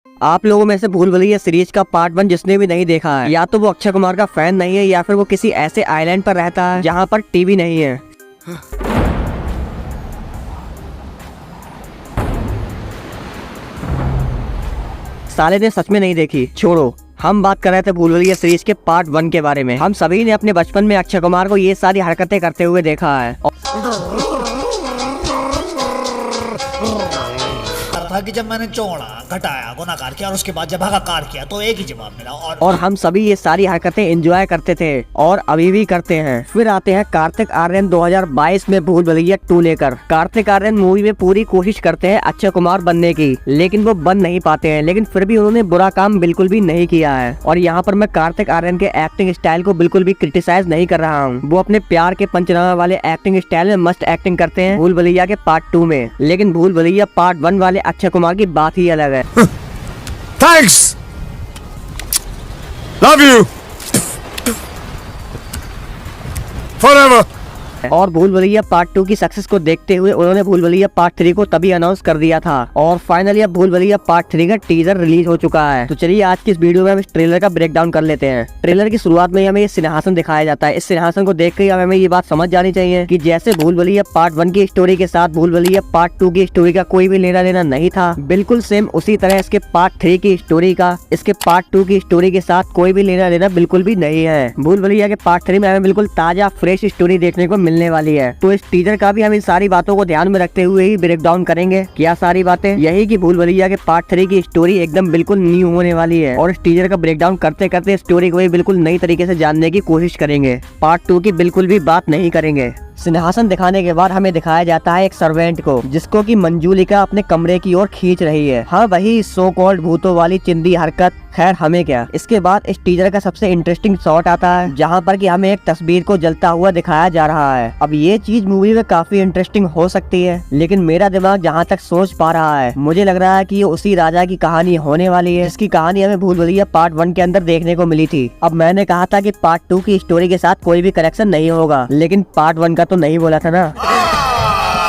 आप लोगों में से भूल भुलैया सीरीज का पार्ट 1 जिसने भी नहीं देखा है, या तो वो अक्षय कुमार का फैन नहीं है या फिर वो किसी ऐसे आइलैंड पर रहता है जहाँ पर टीवी नहीं है। साले ने सच में नहीं देखी, छोड़ो। हम बात कर रहे थे भूल भुलैया सीरीज के पार्ट 1 के बारे में। हम सभी ने अपने बचपन में अक्षय कुमार को ये सारी हरकतें करते हुए देखा है था कि जब मैंने चौड़ा घटाया गुनाकार किया और उसके बाद जब भागाकार किया तो एक ही जवाब मिला। और हम सभी ये सारी हरकतें एंजॉय करते थे और अभी भी करते हैं। फिर आते हैं कार्तिक आर्यन 2022 में भूल भुलैया 2 लेकर। कार्तिक आर्यन मूवी में पूरी कोशिश करते हैं अक्षय कुमार बनने की, लेकिन वो बन नहीं पाते हैं। लेकिन फिर भी उन्होंने बुरा काम बिल्कुल भी नहीं किया है। और यहाँ पर मैं कार्तिक आर्यन के एक्टिंग स्टाइल को बिल्कुल भी क्रिटिसाइज नहीं कर रहा हूँ। वो अपने प्यार के पंचनामा वाले एक्टिंग स्टाइल में मस्त एक्टिंग करते हैं भूल भुलैया के पार्ट 2 में। लेकिन भूल भुलैया पार्ट 1 वाले अक्षय कुमार की बात ही अलग है। Thanks. Love you. Forever. और भूल भुलैया पार्ट 2 की सक्सेस को देखते हुए उन्होंने भूल भुलैया पार्ट 3 को तभी अनाउंस कर दिया था। और फाइनली अब भूल भुलैया पार्ट 3 का टीजर रिलीज हो चुका है। तो चलिए आज की इस वीडियो में हम इस ट्रेलर का ब्रेक डाउन कर लेते हैं। ट्रेलर की शुरुआत में हमें ये सिंहासन दिखाया जाता है। इस सिंहासन को देख कर हमें ये बात समझ जानी चाहिए कि जैसे भूल भुलैया पार्ट 1 की स्टोरी के साथ भूल भुलैया पार्ट 2 की स्टोरी का कोई भी लेना देना नहीं था, बिल्कुल सेम उसी तरह इसके पार्ट 3 की स्टोरी का इसके पार्ट 2 की स्टोरी के साथ कोई भी लेना देना बिल्कुल भी नहीं है। भूल भुलैया के पार्ट 3 में हमें बिल्कुल ताजा फ्रेश स्टोरी देखने को मिलने वाली है। तो इस टीजर का भी हम इन सारी बातों को ध्यान में रखते हुए ही ब्रेक डाउन करेंगे। क्या सारी बातें? यही कि भूल भुलैया के पार्ट 3 की स्टोरी एकदम बिल्कुल न्यू होने वाली है। और इस टीजर का ब्रेक डाउन करते करते स्टोरी को भी बिल्कुल नई तरीके से जानने की कोशिश करेंगे। पार्ट 2 की बिल्कुल भी बात नहीं करेंगे। सिंहासन दिखाने के बाद हमें दिखाया जाता है एक सर्वेंट को, जिसको कि मंजूलिका अपने कमरे की ओर खींच रही है। हाँ, वही सो कॉल्ड भूतों वाली चिंदी हरकत। खैर हमें क्या। इसके बाद इस टीजर का सबसे इंटरेस्टिंग शॉट आता है जहाँ पर कि हमें एक तस्वीर को जलता हुआ दिखाया जा रहा है। अब ये चीज मूवी में काफी इंटरेस्टिंग हो सकती है, लेकिन मेरा दिमाग जहाँ तक सोच पा रहा है, मुझे लग रहा है कि ये उसी राजा की कहानी होने वाली है जिसकी कहानी हमें भूल भुलैया पार्ट 1 के अंदर देखने को मिली थी। अब मैंने कहा था कि पार्ट 2 की स्टोरी के साथ कोई भी कनेक्शन नहीं होगा, लेकिन पार्ट 1 का तो नहीं बोला था ना।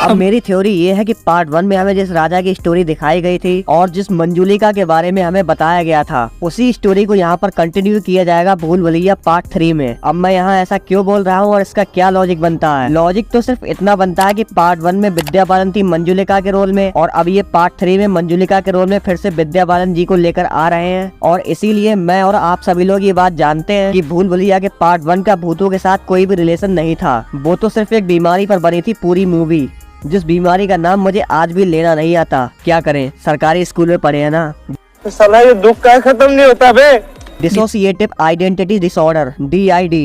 अब मेरी थ्योरी ये है कि पार्ट 1 में हमें जिस राजा की स्टोरी दिखाई गई थी और जिस मंजूलिका के बारे में हमें बताया गया था, उसी स्टोरी को यहाँ पर कंटिन्यू किया जाएगा भूल भुलैया पार्ट 3 में। अब मैं यहाँ ऐसा क्यों बोल रहा हूँ और इसका क्या लॉजिक बनता है? लॉजिक तो सिर्फ इतना बनता है कि पार्ट 1 में विद्या बालन थी मंजूलिका के रोल में, और अब ये पार्ट 3 में मंजूलिका के रोल में फिर से विद्या बालन जी को लेकर आ रहे हैं। और इसीलिए मैं और आप सभी लोग ये बात जानते हैं कि भूल भुलैया के पार्ट 1 का भूतों के साथ कोई भी रिलेशन नहीं था। वो तो सिर्फ एक बीमारी पर बनी थी पूरी मूवी, जिस बीमारी का नाम मुझे आज भी लेना नहीं आता। क्या करें, सरकारी स्कूल में पढ़े हैं ना। साला ये दुख का खत्म नहीं होता बे। Dissociative identity disorder DID।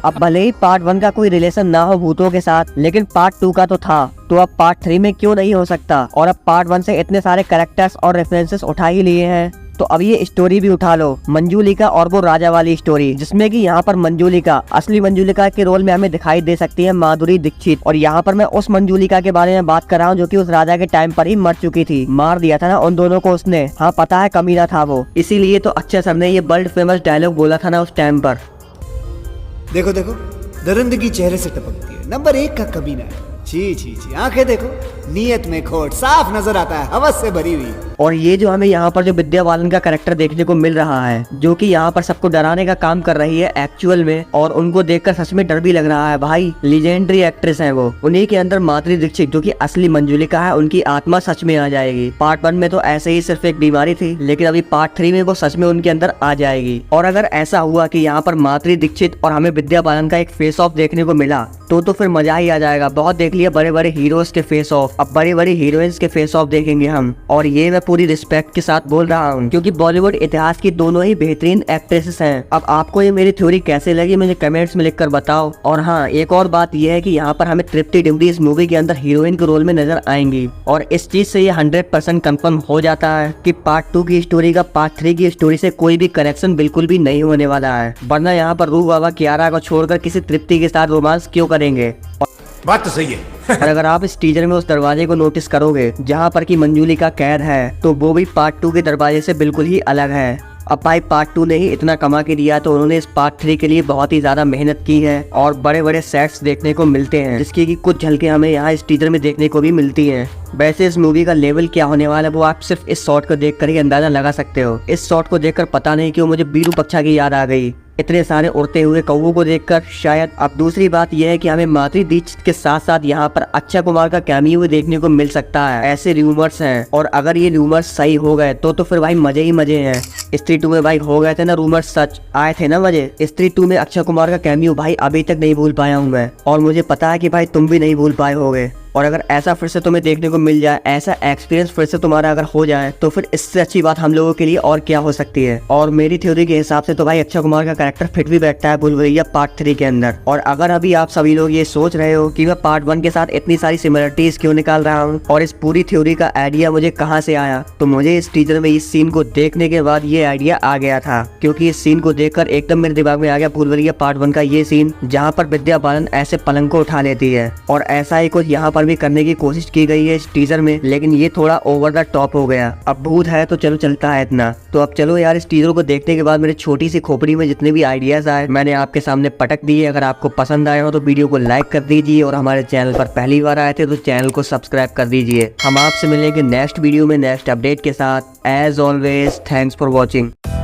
अब भले ही पार्ट 1 का कोई रिलेशन ना हो भूतों के साथ, लेकिन पार्ट 2 का तो था, तो अब पार्ट 3 में क्यों नहीं हो सकता? और अब पार्ट 1 से इतने सारे कैरेक्टर्स और रेफरेंसेस उठा ही लिए हैं, तो अब ये स्टोरी भी उठा लो, मंजूलिका और वो राजा वाली स्टोरी, जिसमें कि यहाँ पर मंजूलिका असली मंजूलिका के रोल में हमें दिखाई दे सकती है माधुरी दीक्षित। और यहाँ पर मैं उस मंजूलिका के बारे में बात कर रहा हूँ जो कि उस राजा के टाइम पर ही मर चुकी थी। मार दिया था ना उन दोनों को उसने। हाँ पता है, कमीना था वो। इसीलिए तो अक्षय सर ने ये वर्ल्ड फेमस डायलॉग बोला था ना उस टाइम पर। देखो देखो, दरिंदगी चेहरे से टपकती है, नंबर 1 का कमीना है। छी छी छी, आंखें देखो, नीयत में खोट साफ नजर आता है, हवस से भरी हुई। और ये जो हमें यहाँ पर जो विद्या बालन का कैरेक्टर देखने को मिल रहा है, जो कि यहाँ पर सबको डराने का काम कर रही है एक्चुअल में, और उनको देखकर सच में डर भी लग रहा है भाई। लीजेंडरी एक्ट्रेस है वो। उन्हीं के अंदर माधुरी दीक्षित जो कि असली मंजूलिका है, उनकी आत्मा सच में आ जाएगी। पार्ट 1 में तो ऐसे ही सिर्फ एक बीमारी थी, लेकिन अभी पार्ट 3 में वो सच में उनके अंदर आ जाएगी। और अगर ऐसा हुआ कि यहाँ पर माधुरी दीक्षित और हमें विद्या बालन का एक फेस ऑफ देखने को मिला, तो फिर मजा ही आ जाएगा। बहुत देख लिया बड़े बड़े हीरोज के फेस ऑफ, अब बड़ी बड़ी हीरोइंस के फेस ऑफ देखेंगे हम। और ये मैं पूरी रिस्पेक्ट के साथ बोल रहा हूँ, क्योंकि बॉलीवुड इतिहास की दोनों ही बेहतरीन एक्ट्रेसेस हैं। अब आपको ये मेरी थ्योरी कैसे लगी मुझे कमेंट्स में लिखकर बताओ। और हाँ, एक और बात यह है कि यहाँ पर हमें तृप्ति डिमरी इस मूवी के अंदर हीरोइन के रोल में नजर आएंगी। और इस चीज से ये 100% कंफर्म हो जाता है कि पार्ट 2 की स्टोरी का पार्ट 3 की स्टोरी से कोई भी कनेक्शन बिल्कुल भी नहीं होने वाला है। वरना यहाँ पर रूह बाबा कियारा को छोड़कर किसी तृप्ति के साथ रोमांस क्यों करेंगे? बात तो सही है। और अगर आप इस टीजर में उस दरवाजे को नोटिस करोगे जहाँ पर कि मंजूलिका कैद है, तो वो भी पार्ट 2 के दरवाजे से बिल्कुल ही अलग है। अब भाई पार्ट 2 ने ही इतना कमा के दिया तो उन्होंने इस पार्ट 3 के लिए बहुत ही ज्यादा मेहनत की है और बड़े बड़े सेट्स देखने को मिलते हैं, जिसकी कि कुछ झलकें हमें यहाँ इस टीजर में देखने को भी मिलती हैं। वैसे इस मूवी का लेवल क्या होने वाला है वो आप सिर्फ इस शॉट को देखकर ही अंदाजा लगा सकते हो। इस शॉट को देखकर पता नहीं क्यों मुझे विरूपाक्षा की याद आ गई, इतने सारे उड़ते हुए कौवों को देखकर शायद। अब दूसरी बात यह है कि हमें माधुरी दीक्षित के साथ साथ यहाँ पर अक्षय कुमार का कैमियो देखने को मिल सकता है, ऐसे रूमर्स हैं। और अगर ये रूमर्स सही हो गए तो फिर भाई मजे ही मजे हैं। स्त्री 2 में भाई हो गए थे ना रूमर्स, सच आए थे ना मजे। स्त्री 2 में अक्षय कुमार का कैमियो भाई अभी तक नहीं भूल पाया हूँ मैं, और मुझे पता है कि भाई तुम भी नहीं भूल पाए होगे। और अगर ऐसा फिर से तुम्हें देखने को मिल जाए, ऐसा एक्सपीरियंस फिर से तुम्हारा अगर हो जाए तो फिर इससे अच्छी बात हम लोगों के लिए और क्या हो सकती है। और मेरी थ्योरी के हिसाब से तो भाई अक्षय कुमार का कैरेक्टर फिट भी बैठता है भूल भुलैया पार्ट 3 के अंदर। और अगर अभी आप सभी लोग ये सोच रहे हो कि मैं पार्ट 1 के साथ इतनी सारी सिमिलरिटीज क्यों निकाल रहा हूँ और इस पूरी थ्योरी का आइडिया मुझे कहाँ से आया, तो मुझे इस टीजर में इस सीन को देखने के बाद ये आइडिया आ गया था। क्योंकि इस सीन को देखकर एकदम मेरे दिमाग में आ गया भूल भुलैया पार्ट 1 का ये सीन, जहाँ पर विद्या बालन ऐसे पलंग को उठा लेती है। और ऐसा ही कुछ यहाँ पर भी करने की कोशिश की गई है इस टीजर में, लेकिन ये थोड़ा ओवर द टॉप हो गया। अब भूत है तो चलो चलता है इतना। तो अब चलो यार, इस टीजर को देखने के बाद मेरी छोटी सी खोपड़ी में जितने भी आइडियाज आए मैंने आपके सामने पटक दिए। अगर आपको पसंद आए हो तो वीडियो को लाइक कर दीजिए, और हमारे चैनल पर पहली बार आए थे तो चैनल को सब्सक्राइब कर दीजिए। हम आपसे मिलेंगे नेक्स्ट वीडियो में नेक्स्ट अपडेट के साथ। As always thanks for watching.